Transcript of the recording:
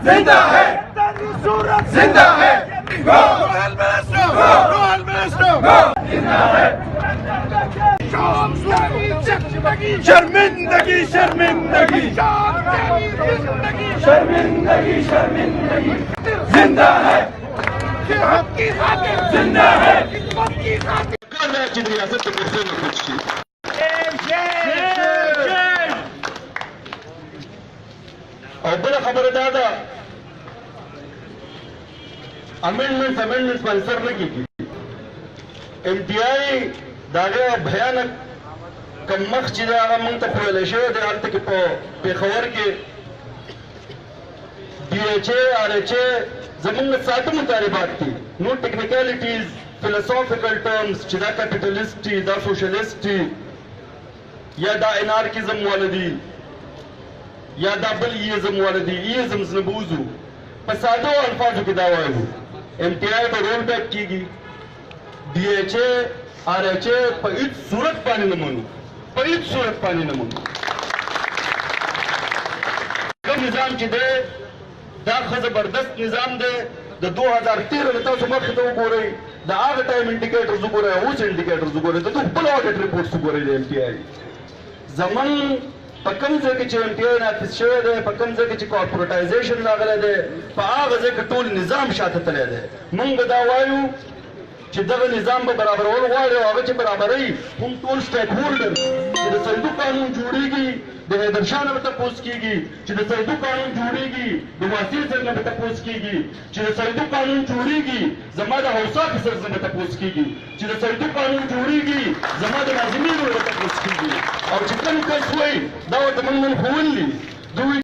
जिंदा है जिंदा है गो Minister गो जिंदा है शर्मिंदगी शर्मिंदगी शर्मिंदगी शर्मिंदगी जिंदा है जिंदा है रियासत के कुर्सी में कुछ और बड़ा खबरदार अमेंडमेंट्स मंजूर नहीं की एमटीआई दागे भयानक कमख चिदा मंग तक लेशो दे आल तक पेखवर के डीएचए आरएचए जमीन साथ मुतालिबात थी नो टेक्निकलिटीज फिलोसॉफिकल टर्म्स चिदा कैपिटलिस्ट दा सोशलिस्ट या दा एनार्किज्म वालदी या दा बलियिज्म वालदी इज्म नबूजू पसादो अल्फाजों की दावा है एमटीआई पर रोल बैक कीगी डीएचए आरएचए पर इस सूरत पानी नमूनू कम निजाम की दे दाख जबरदस्त निजाम दे द 2013 में तो मख तो हो रही द आग टाइम इंडिकेटर्स हो रहे उस इंडिकेटर्स हो रहे तो बल ऑडिट रिपोर्ट्स हो रही एमटीआई जमन पकन से कि एमटीआई ना फिशर दे पकन से कि कॉर्पोरेटाइजेशन लागले दे पाग से कि टोल निजाम शाते तले दे मंग दावायु چې دغه نظام به برابرول غواړي او هغه چې برابروي هم ټول سټیک هولډر چې د صندوق قانون جوړیږي د حیدرشاه نه به تپوس کیږي چې د صندوق قانون جوړیږي د واسطې څنګه به تپوس کیږي چې د صندوق قانون جوړیږي زما د حوصا افسر څنګه تپوس کیږي چې د صندوق قانون جوړیږي زما د ناظمینو به تپوس کیږي او چې کوم کس وایي دا ورته موږ نن ښوولي دوی